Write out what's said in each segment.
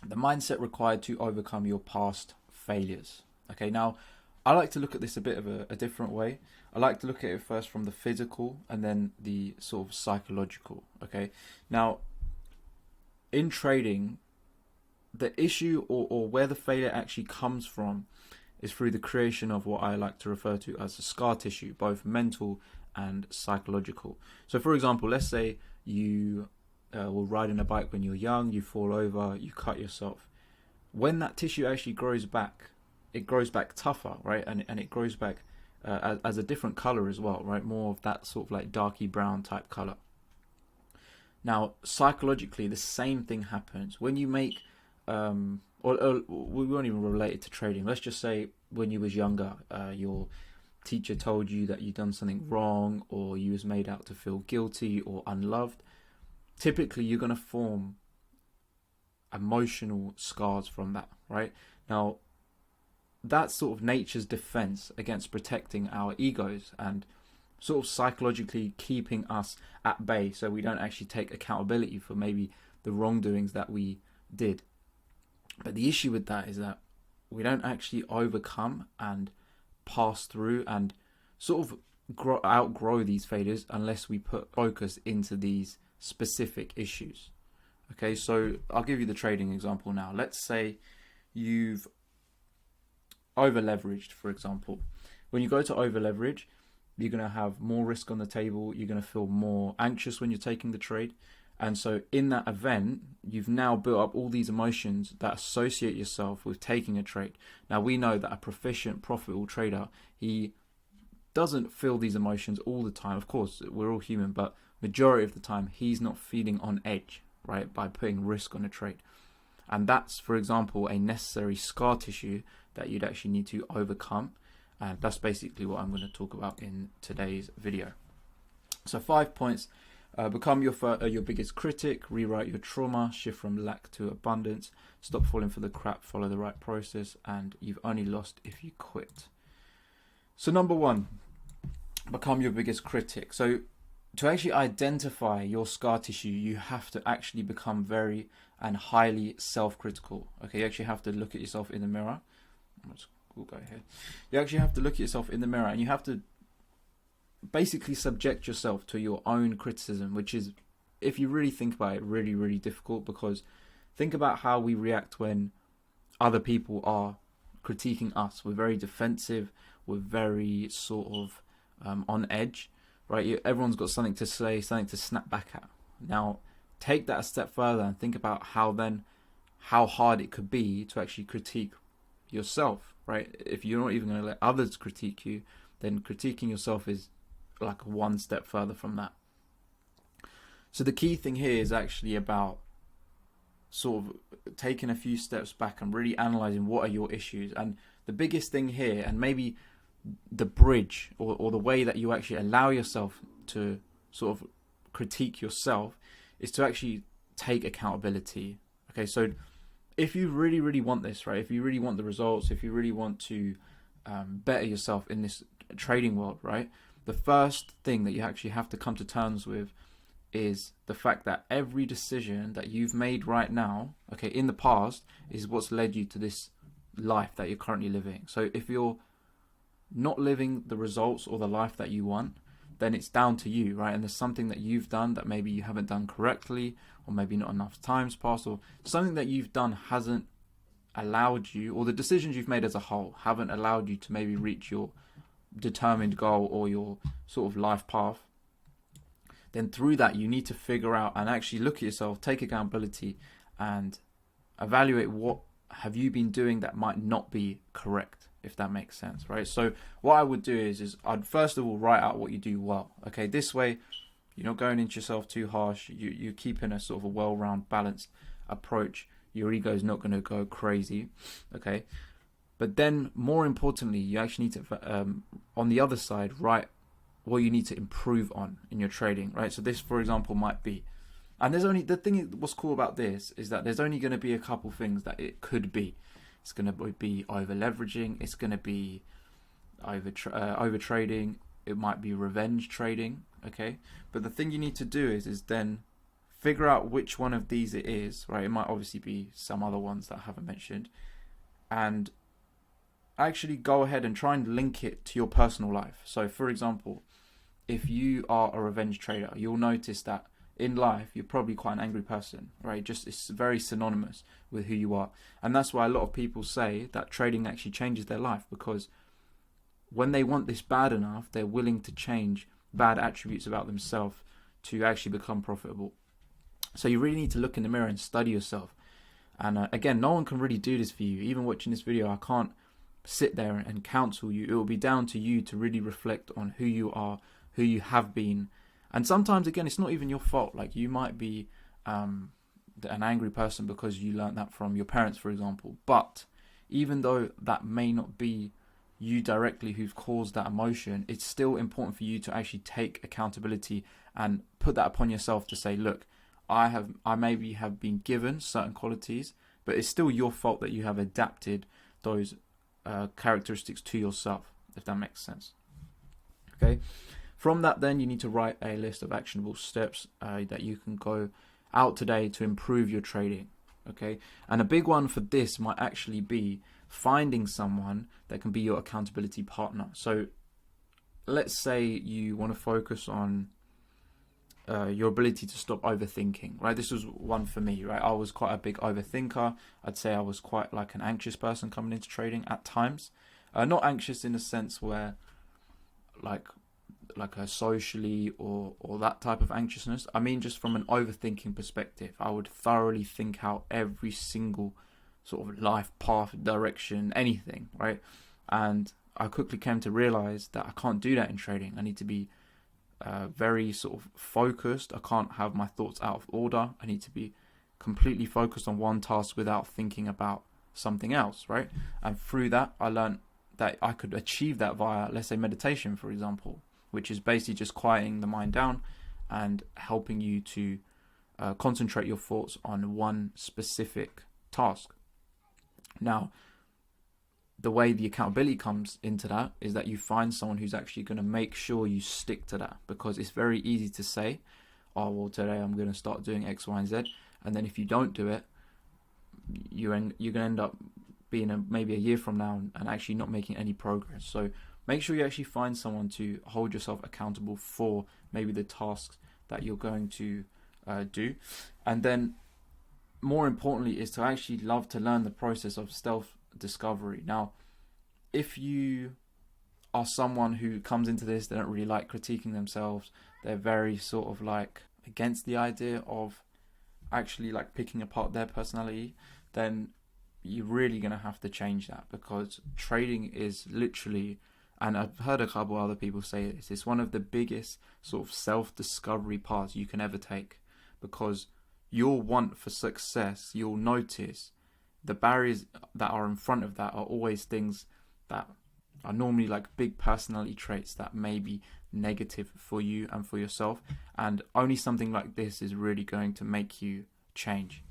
the mindset required to overcome your past failures. Okay, now I like to look at this a bit of a different way. I like to look at it first from the physical and then the sort of psychological. Okay, now in trading, the issue or where the failure actually comes from is through the creation of what I like to refer to as a scar tissue, both mental and psychological. So, for example, let's say you were riding a bike when you're young, you fall over, you cut yourself. When that tissue actually grows back, it grows back tougher, right? And it grows back as a different color as well, right? More of that sort of like darky brown type color. Now, psychologically, the same thing happens when you make or we won't even relate it to trading. Let's just say when you was younger, your teacher told you that you'd done something wrong, or you was made out to feel guilty or unloved. Typically, you're going to form emotional scars from that, right? Now, that's sort of nature's defense against protecting our egos and sort of psychologically keeping us at bay so we don't actually take accountability for maybe the wrongdoings that we did. But the issue with that is that we don't actually overcome and pass through and sort of outgrow these failures unless we put focus into these specific issues. Okay, so I'll give you the trading example now. Let's say you've over leveraged, for example. When you go to over leverage, you're going to have more risk on the table. You're going to feel more anxious when you're taking the trade. And so in that event, you've now built up all these emotions that associate yourself with taking a trade. Now, we know that a proficient, profitable trader, he doesn't feel these emotions all the time. Of course, we're all human, but majority of the time, he's not feeling on edge, right, by putting risk on a trade. And that's, for example, a necessary scar tissue that you'd actually need to overcome. And that's basically what I'm going to talk about in today's video. So 5 points. Become your biggest critic, rewrite your trauma, shift from lack to abundance, stop falling for the crap, follow the right process, and you've only lost if you quit. So number 1, become your biggest critic. So to actually identify your scar tissue, you have to actually become very and highly self-critical. Okay, you actually have to look at yourself in the mirror. We'll go here. You actually have to look at yourself in the mirror and you have to basically subject yourself to your own criticism, which is, if you really think about it, really, really difficult, because think about how we react when other people are critiquing us. We're very defensive. We're very sort of on edge, right? Everyone's got something to say, something to snap back at. Now, take that a step further and think about how hard it could be to actually critique yourself, right? If you're not even going to let others critique you, then critiquing yourself is like one step further from that. So the key thing here is actually about sort of taking a few steps back and really analyzing what are your issues. And the biggest thing here, and maybe the bridge or the way that you actually allow yourself to sort of critique yourself, is to actually take accountability. Okay, so if you really, really want this, right? If you really want the results, if you really want to better yourself in this trading world, right? The first thing that you actually have to come to terms with is the fact that every decision that you've made right now, okay, in the past, is what's led you to this life that you're currently living. So if you're not living the results or the life that you want, then it's down to you, right? And there's something that you've done that maybe you haven't done correctly, or maybe not enough time's passed, or something that you've done hasn't allowed you, or the decisions you've made as a whole haven't allowed you to maybe reach your determined goal or your sort of life path. Then through that, you need to figure out and actually look at yourself, take accountability, and evaluate what have you been doing that might not be correct, if that makes sense, right? So what I would do is I'd first of all write out what you do well. Okay, this way you're not going into yourself too harsh. You're keeping a sort of a well-rounded, balanced approach. Your ego is not going to go crazy, okay? But then, more importantly, you actually need to, on the other side, write what you need to improve on in your trading, right? So this, for example, might be, and there's only, the thing, what's cool about this is that there's only going to be a couple things that it could be. It's going to be over leveraging. It's going to be over trading. It might be revenge trading, okay? But the thing you need to do is then figure out which one of these it is, right? It might obviously be some other ones that I haven't mentioned, and actually go ahead and try and link it to your personal life. So for example, if you are a revenge trader, you'll notice that in life you're probably quite an angry person, right? Just it's very synonymous with who you are. And that's why a lot of people say that trading actually changes their life, because when they want this bad enough, they're willing to change bad attributes about themselves to actually become profitable. So you really need to look in the mirror and study yourself. And again, no one can really do this for you. Even watching this video, I can't sit there and counsel you. It will be down to you to really reflect on who you are, who you have been. And sometimes, again, it's not even your fault. Like, you might be an angry person because you learned that from your parents, for example. But even though that may not be you directly who've caused that emotion, it's still important for you to actually take accountability and put that upon yourself to say, look, I maybe have been given certain qualities, but it's still your fault that you have adapted those characteristics to yourself, if that makes sense. Okay. From that, then you need to write a list of actionable steps that you can go out today to improve your trading. Okay. And a big one for this might actually be finding someone that can be your accountability partner. So let's say you want to focus on your ability to stop overthinking, right? This was one for me, right? I was quite a big overthinker. I'd say I was quite like an anxious person coming into trading at times. Not anxious in a sense where like a socially or that type of anxiousness. I mean, just from an overthinking perspective, I would thoroughly think out every single sort of life path, direction, anything, right? And I quickly came to realize that I can't do that in trading. I need to be very sort of focused. I can't have my thoughts out of order. I need to be completely focused on one task without thinking about something else, right? And through that, I learned that I could achieve that via, let's say, meditation, for example, which is basically just quieting the mind down and helping you to concentrate your thoughts on one specific task. Now, the way the accountability comes into that is that you find someone who's actually going to make sure you stick to that, because it's very easy to say, oh, well, today I'm going to start doing X, Y, and Z. And then if you don't do it, you're going to end up being maybe a year from now and actually not making any progress. So make sure you actually find someone to hold yourself accountable for maybe the tasks that you're going to do. And then more importantly is to actually love to learn the process of self-discovery. Now, if you are someone who comes into this, they don't really like critiquing themselves, they're very sort of like against the idea of actually like picking apart their personality, then you're really going to have to change that, because trading is literally, and I've heard a couple other people say this, it's one of the biggest sort of self-discovery paths you can ever take, because your want for success, you'll notice the barriers that are in front of that are always things that are normally like big personality traits that may be negative for you and for yourself, and only something like this is really going to make you change.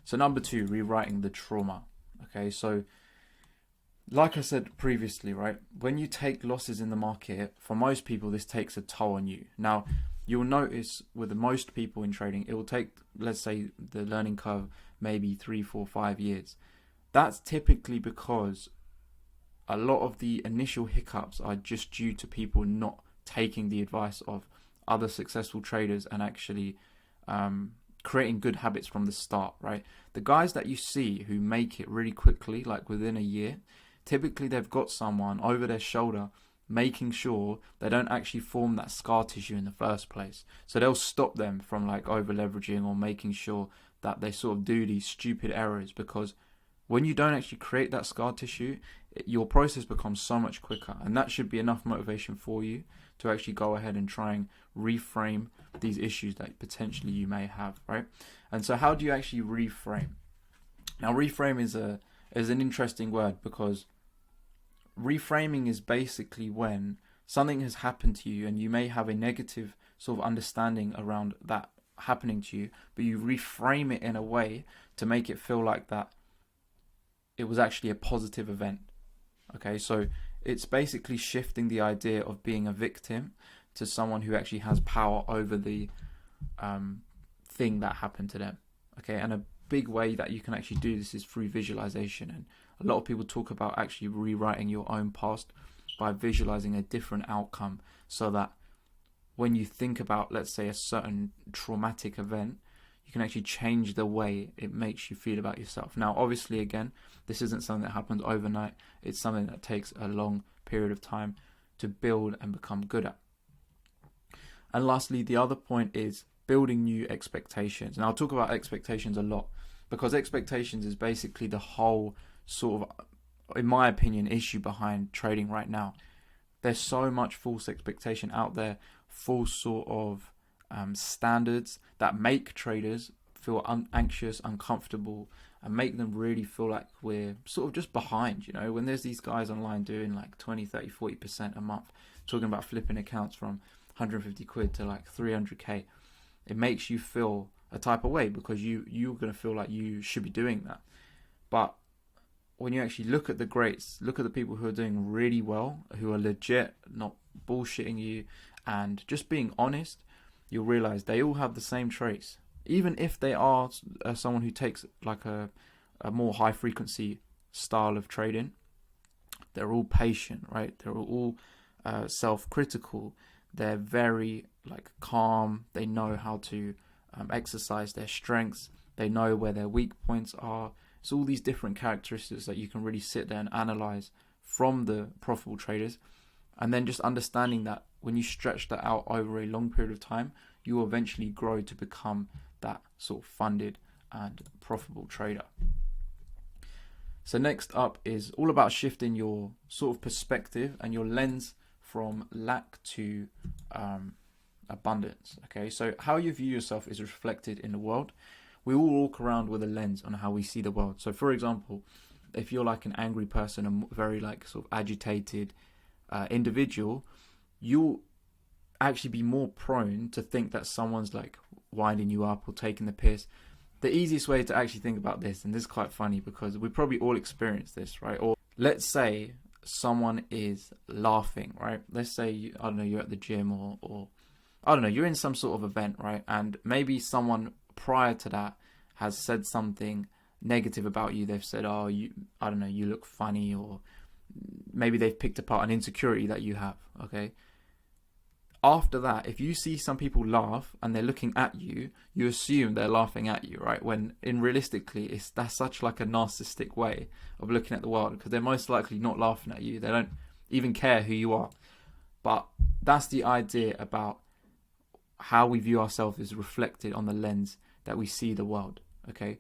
So number 2, rewriting the trauma. Okay, so like I said previously, right, when you take losses in the market, for most people this takes a toll on you. Now, you'll notice with most people in trading, it will take, let's say, the learning curve maybe 3, 4, 5 years. That's typically because a lot of the initial hiccups are just due to people not taking the advice of other successful traders and actually creating good habits from the start, right? The guys that you see who make it really quickly, like within a year, typically they've got someone over their shoulder making sure they don't actually form that scar tissue in the first place. So they'll stop them from like over leveraging or making sure that they sort of do these stupid errors, because when you don't actually create that scar tissue, your process becomes so much quicker, and that should be enough motivation for you to actually go ahead and try and reframe these issues that potentially you may have, right? And so how do you actually reframe? Now, reframe is an interesting word, because reframing is basically when something has happened to you and you may have a negative sort of understanding around that happening to you, but you reframe it in a way to make it feel like that it was actually a positive event. Okay, so it's basically shifting the idea of being a victim to someone who actually has power over the thing that happened to them. Okay, and a big way that you can actually do this is through visualization. And a lot of people talk about actually rewriting your own past by visualizing a different outcome, so that when you think about, let's say, a certain traumatic event, you can actually change the way it makes you feel about yourself. Now, obviously, again, this isn't something that happens overnight. It's something that takes a long period of time to build and become good at. And lastly, the other point is building new expectations. And I'll talk about expectations a lot, because expectations is basically the whole sort of, in my opinion, issue behind trading right now. There's so much false expectation out there, false sort of standards that make traders feel anxious, uncomfortable, and make them really feel like we're sort of just behind. You know, when there's these guys online doing like 20, 30, 40% a month, talking about flipping accounts from 150 quid to like 300k, it makes you feel a type of way, because you're going to feel like you should be doing that. But when you actually look at the greats, look at the people who are doing really well, who are legit, not bullshitting you, and just being honest, you'll realize they all have the same traits. Even if they are someone who takes like a more high frequency style of trading, they're all patient, right? They're all self-critical. They're very like calm. They know how to exercise their strengths. They know where their weak points are. It's all these different characteristics that you can really sit there and analyze from the profitable traders. And then just understanding that when you stretch that out over a long period of time, you will eventually grow to become that sort of funded and profitable trader. So next up is all about shifting your sort of perspective and your lens from lack to abundance. Okay, so how you view yourself is reflected in the world. We all walk around with a lens on how we see the world. So for example, if you're like an angry person, a very like sort of agitated individual, you'll actually be more prone to think that someone's like winding you up or taking the piss. The easiest way to actually think about this, and this is quite funny because we probably all experience this, right? Or let's say someone is laughing, right? Let's say, I don't know, you're at the gym or I don't know, you're in some sort of event, right? And maybe someone prior to that has said something negative about you. They've said, oh, I don't know, you look funny, or maybe they've picked apart an insecurity that you have, okay? After that, if you see some people laugh and they're looking at you, you assume they're laughing at you, right? When realistically, that's such like a narcissistic way of looking at the world, because they're most likely not laughing at you. They don't even care who you are. But that's the idea about how we view ourselves is reflected on the lens that we see the world, okay?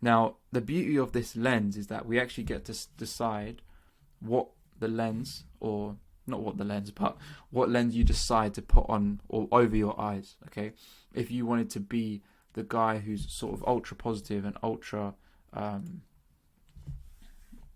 Now, the beauty of this lens is that we actually get to decide what the lens, or not what the lens, but what lens you decide to put on or over your eyes, okay? If you wanted to be the guy who's sort of ultra positive and ultra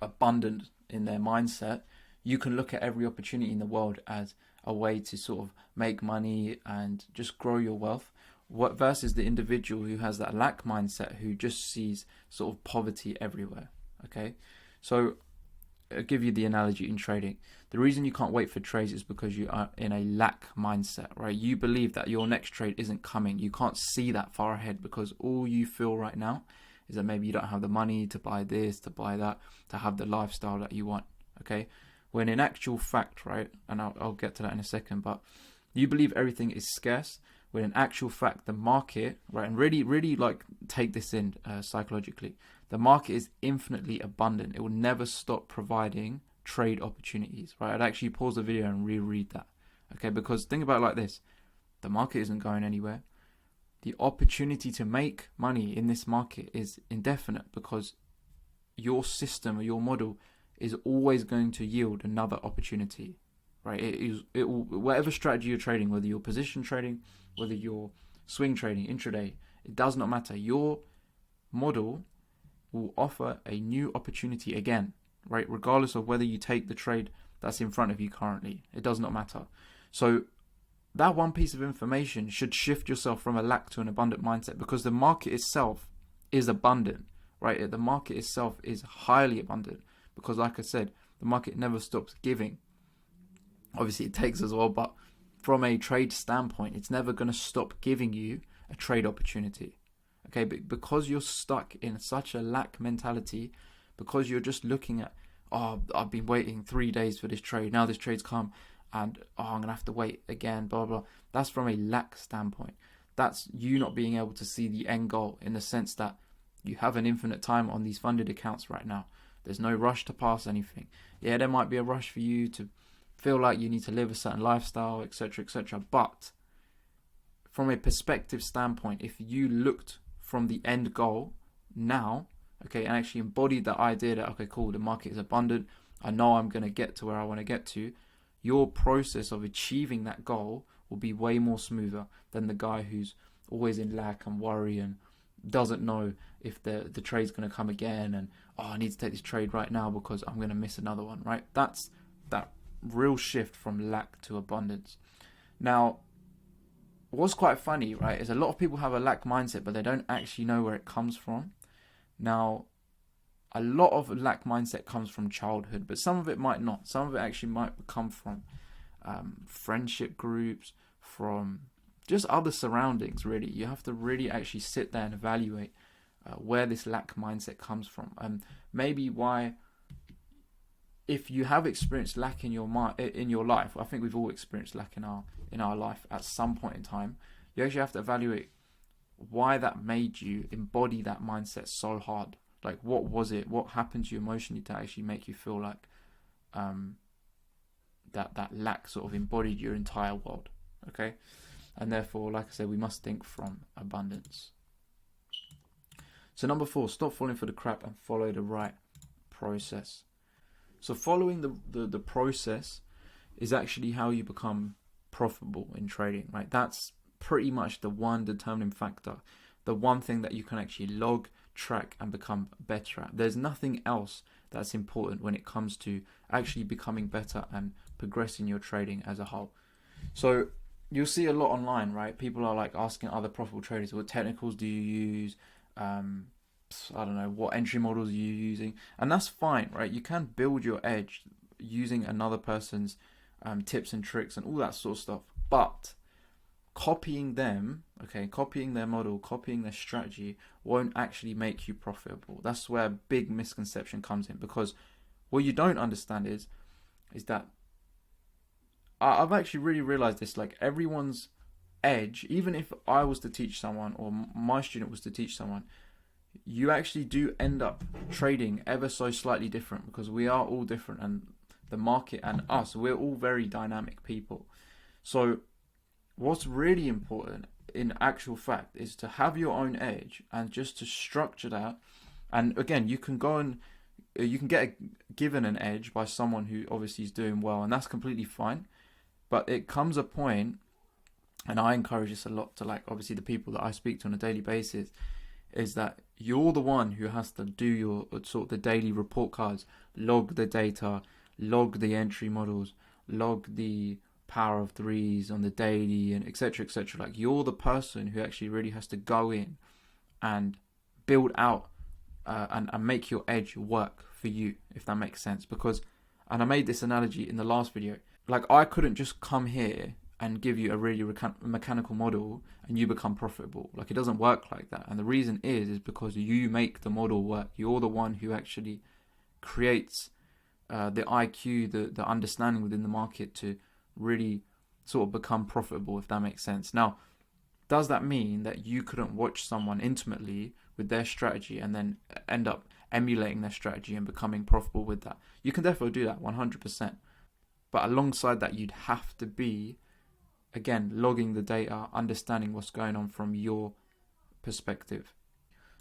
abundant in their mindset, you can look at every opportunity in the world as a way to sort of make money and just grow your wealth. What versus the individual who has that lack mindset, who just sees sort of poverty everywhere, okay? So I'll give you the analogy in trading. The reason you can't wait for trades is because you are in a lack mindset, right? You believe that your next trade isn't coming. You can't see that far ahead because all you feel right now is that maybe you don't have the money to buy this, to buy that, to have the lifestyle that you want, okay? When in actual fact, right, and I'll get to that in a second, but you believe everything is scarce, when in actual fact the market, right, and really like take this in psychologically, the market is infinitely abundant. It will never stop providing trade opportunities, right? I'd actually pause the video and reread that, okay? Because think about it like this: the market isn't going anywhere. The opportunity to make money in this market is indefinite, because your system or your model is always going to yield another opportunity, right? It will, whatever strategy you're trading, whether you're position trading, whether you're swing trading, intraday, it does not matter. Your model will offer a new opportunity again, right? Regardless of whether you take the trade that's in front of you currently, it does not matter. So that one piece of information should shift yourself from a lack to an abundant mindset, because the market itself is abundant, right? The market itself is highly abundant, because like I said, the market never stops giving. Obviously it takes as well, but from a trade standpoint, it's never going to stop giving you a trade opportunity. Okay, but because you're stuck in such a lack mentality, because you're just looking at, oh, I've been waiting 3 days for this trade, now this trade's come, and I'm gonna have to wait again, blah blah. That's from a lack standpoint. That's you not being able to see the end goal, in the sense that you have an infinite time on these funded accounts right now. There's no rush to pass anything. Yeah, there might be a rush for you to feel like you need to live a certain lifestyle, etc., etc. But from a perspective standpoint, if you looked from the end goal now, okay, and actually embodied that idea that, okay, cool, the market is abundant, I know I'm going to get to where I want to get to, your process of achieving that goal will be way more smoother than the guy who's always in lack and worry and doesn't know if the trade's going to come again, and I need to take this trade right now because I'm going to miss another one, right? That's that real shift from lack to abundance. Now, what's quite funny, right, is a lot of people have a lack mindset, but they don't actually know where it comes from. Now, a lot of lack mindset comes from childhood, but some of it might not. Some of it actually might come from friendship groups, from just other surroundings, really. You have to really actually sit there and evaluate where this lack mindset comes from. Maybe why, if you have experienced lack in your life, I think we've all experienced lack in our life at some point in time. You actually have to evaluate why that made you embody that mindset so hard. Like, what was it? What happened to you emotionally to actually make you feel like that lack sort of embodied your entire world? Okay, and therefore, like I said, we must think from abundance. So number 4, stop falling for the crap and follow the right process. So following the process is actually how you become profitable in trading, right? That's pretty much the one determining factor, the one thing that you can actually log, track, and become better at. There's nothing else that's important when it comes to actually becoming better and progressing your trading as a whole. So you'll see a lot online, right? People are like asking other profitable traders, what technicals do you use? I don't know, what entry models are you using? And that's fine, right? You can build your edge using another person's tips and tricks and all that sort of stuff. But copying them, okay, copying their model, copying their strategy won't actually make you profitable. That's where a big misconception comes in, because what you don't understand is that I've actually really realized this, like everyone's edge, even if I was to teach someone or my student was to teach someone, you actually do end up trading ever so slightly different, because we are all different, and the market and us, we're all very dynamic people. So what's really important in actual fact is to have your own edge and just to structure that. And again, you can go and you can get given an edge by someone who obviously is doing well, and that's completely fine. But it comes a point, and I encourage this a lot to, like, obviously the people that I speak to on a daily basis, is that you're the one who has to do your sort of the daily report cards, log the data, log the entry models, log the power of threes on the daily, and etc., etc. Like, you're the person who actually really has to go in and build out and make your edge work for you, if that makes sense. Because, and I made this analogy in the last video, like, I couldn't just come here and give you a really mechanical model and you become profitable. Like, it doesn't work like that. And the reason is because you make the model work. You're the one who actually creates the IQ, the understanding within the market to really sort of become profitable, if that makes sense. Now, does that mean that you couldn't watch someone intimately with their strategy and then end up emulating their strategy and becoming profitable with that? You can definitely do that 100%. But alongside that, you'd have to be, again, logging the data, understanding what's going on from your perspective.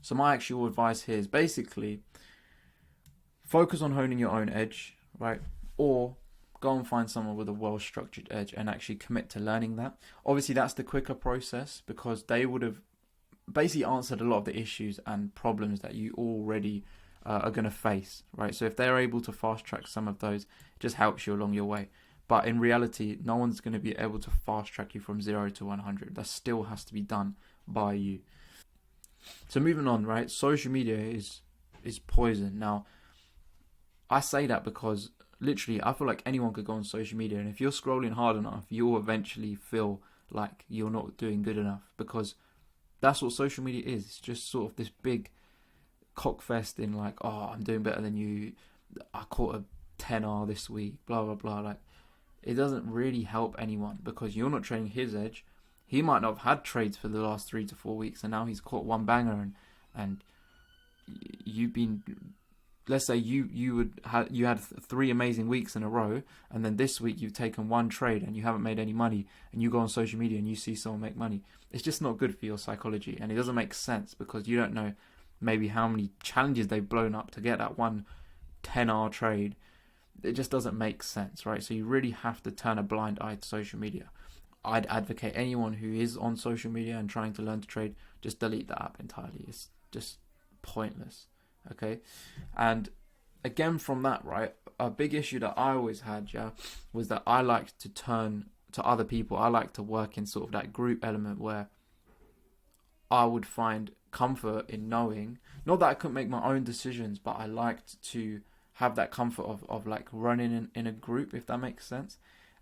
So my actual advice here is basically focus on honing your own edge, right? Or go and find someone with a well-structured edge and actually commit to learning that. Obviously, that's the quicker process, because they would have basically answered a lot of the issues and problems that you already are going to face, right? So if they're able to fast track some of those, it just helps you along your way. But in reality, no one's going to be able to fast track you from 0 to 100. That still has to be done by you. So moving on, right? Social media is poison. Now, I say that because literally, I feel like anyone could go on social media, and if you're scrolling hard enough, you'll eventually feel like you're not doing good enough, because that's what social media is. It's just sort of this big cockfest in like, oh, I'm doing better than you. I caught a 10R this week, blah, blah, blah. Like, it doesn't really help anyone, because you're not trading his edge. He might not have had trades for the last 3 to 4 weeks, and now he's caught one banger, and you've been, let's say you had 3 amazing weeks in a row, and then this week you've taken one trade and you haven't made any money, and you go on social media and you see someone make money. It's just not good for your psychology, and it doesn't make sense, because you don't know maybe how many challenges they've blown up to get that one 10R trade. It just doesn't make sense, right? So you really have to turn a blind eye to social media. I'd advocate anyone who is on social media and trying to learn to trade, just delete that app entirely. It's just pointless, okay? And again, from that, right, a big issue that I always had, was that I liked to turn to other people. I like to work in sort of that group element where I would find comfort in knowing, not that I couldn't make my own decisions, but I liked to have that comfort of like running in a group, if that makes sense.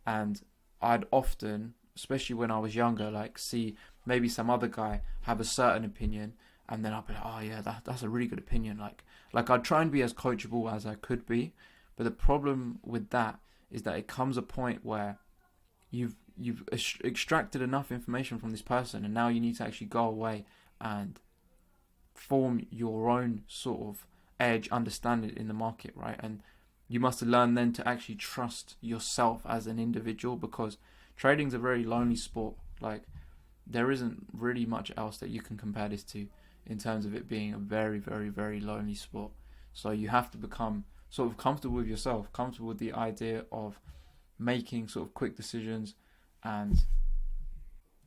And I'd often, especially when I was younger, like see maybe some other guy have a certain opinion, and then I'd be like, oh yeah, that's a really good opinion. Like I'd try and be as coachable as I could be, but the problem with that is that it comes a point where you've extracted enough information from this person, and now you need to actually go away and form your own sort of edge, understand it in the market, right? And you must learn then to actually trust yourself as an individual, because trading's a very lonely sport. Like, there isn't really much else that you can compare this to in terms of it being a very, very, very lonely sport. So you have to become sort of comfortable with yourself, comfortable with the idea of making sort of quick decisions and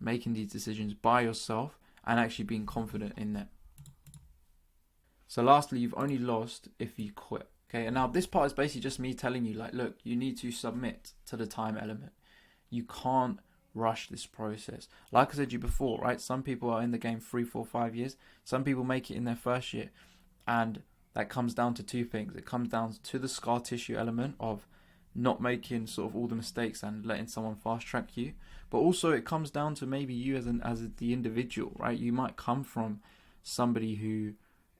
making these decisions by yourself and actually being confident in them. So lastly, you've only lost if you quit. Okay, and now this part is basically just me telling you, like, look, you need to submit to the time element. You can't rush this process. Like I said to you before, right? Some people are in the game 3, 4, 5 years. Some people make it in their first year. And that comes down to 2 things. It comes down to the scar tissue element of not making sort of all the mistakes and letting someone fast track you. But also it comes down to maybe you as the individual, right? You might come from somebody who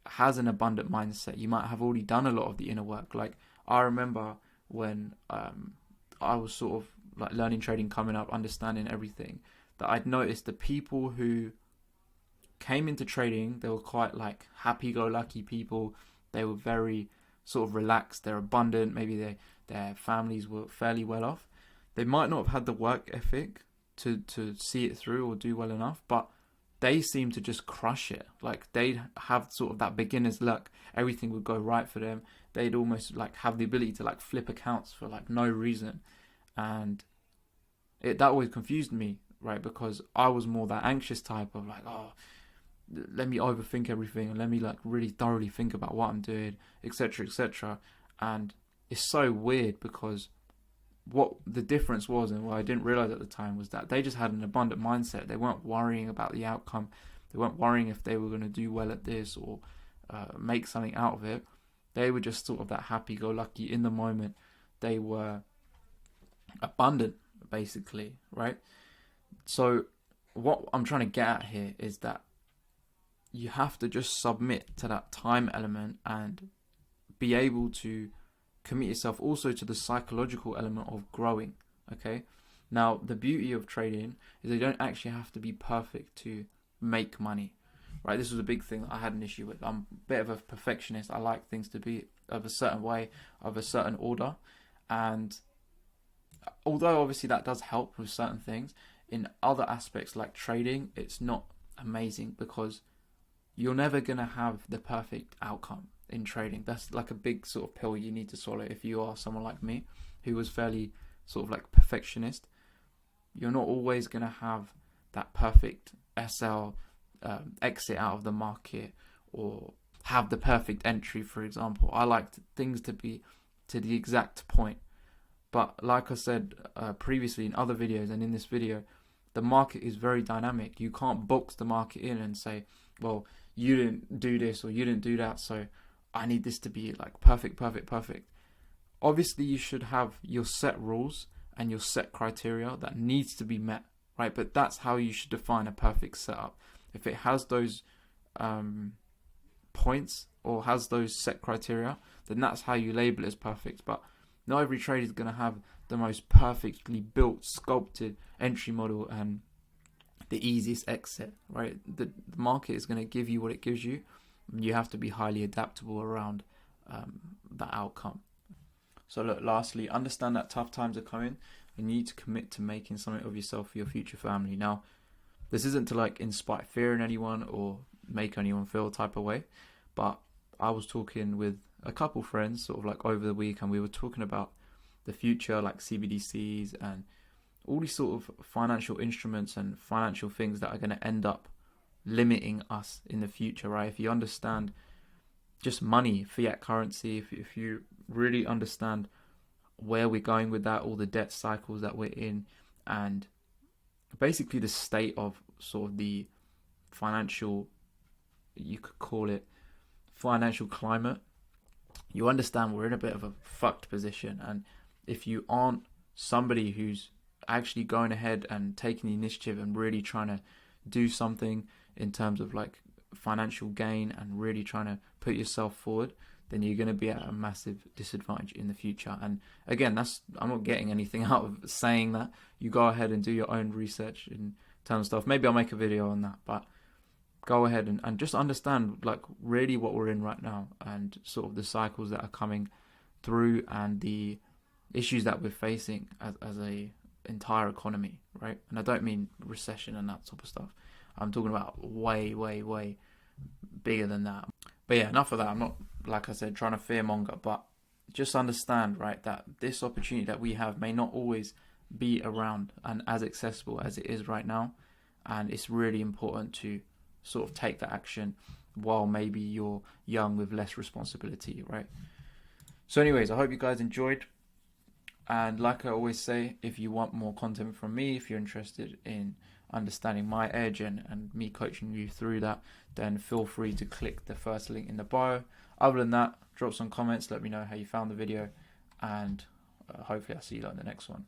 has an abundant mindset. You might have already done a lot of the inner work. Like, I remember when I was sort of like learning trading, coming up, understanding everything, that I'd noticed the people who came into trading, they were quite like happy-go-lucky people. They were very sort of relaxed. They're abundant. Maybe their families were fairly well off. They might not have had the work ethic to see it through or do well enough, but they seemed to just crush it. Like, they'd have sort of that beginner's luck. Everything would go right for them. They'd almost like have the ability to like flip accounts for like no reason. And that always confused me, right? Because I was more that anxious type of like, oh, let me overthink everything and let me like really thoroughly think about what I'm doing, etc., etc. And it's so weird, because what the difference was, and what I didn't realize at the time, was that they just had an abundant mindset. They weren't worrying about the outcome. They weren't worrying if they were going to do well at this or make something out of it. They were just sort of that happy-go-lucky in the moment. They were abundant, basically, right? So what I'm trying to get at here is that you have to just submit to that time element and be able to commit yourself also to the psychological element of growing, okay? Now, the beauty of trading is they don't actually have to be perfect to make money, right? This was a big thing that I had an issue with. I'm a bit of a perfectionist. I like things to be of a certain way, of a certain order. And although obviously that does help with certain things, in other aspects like trading, it's not amazing, because you're never going to have the perfect outcome in trading. That's like a big sort of pill you need to swallow if you are someone like me, who was fairly sort of like perfectionist. You're not always going to have that perfect SL exit out of the market, or have the perfect entry, for example. I like things to be to the exact point. But like I said previously in other videos and in this video, the market is very dynamic. You can't box the market in and say, well, you didn't do this or you didn't do that, so I need this to be like perfect. Obviously, you should have your set rules and your set criteria that needs to be met, right? But that's how you should define a perfect setup. If it has those points or has those set criteria, then that's how you label it as perfect. But not every trade is going to have the most perfectly built, sculpted entry model and the easiest exit, right? The market is going to give you what it gives you. You have to be highly adaptable around that outcome. So look, lastly, understand that tough times are coming and you need to commit to making something of yourself for your future family. Now, this isn't to like inspire fear in anyone or make anyone feel a type of way, but I was talking with a couple friends sort of like over the week, and we were talking about the future, like CBDCs and all these sort of financial instruments and financial things that are going to end up limiting us in the future, right? If you understand just money, fiat currency, if you really understand where we're going with that, all the debt cycles that we're in, and basically the state of sort of the financial, you could call it financial climate, you understand we're in a bit of a fucked position. And if you aren't somebody who's actually going ahead and taking the initiative and really trying to do something in terms of like financial gain and really trying to put yourself forward, then you're going to be at a massive disadvantage in the future. And again, I'm not getting anything out of saying that. You go ahead and do your own research in terms of stuff. Maybe I'll make a video on that, but go ahead and just understand like really what we're in right now and sort of the cycles that are coming through and the issues that we're facing as a entire economy, right? And I don't mean recession and that sort of stuff. I'm talking about way, way, way bigger than that. But yeah, enough of that. I'm not, like I said, trying to fearmonger, but just understand, right, that this opportunity that we have may not always be around and as accessible as it is right now. And it's really important to sort of take that action while maybe you're young with less responsibility, right? So anyways, I hope you guys enjoyed. And like I always say, if you want more content from me, if you're interested in understanding my edge and me coaching you through that, then feel free to click the first link in the bio. Other than that, drop some comments, let me know how you found the video, and hopefully I'll see you in the next one.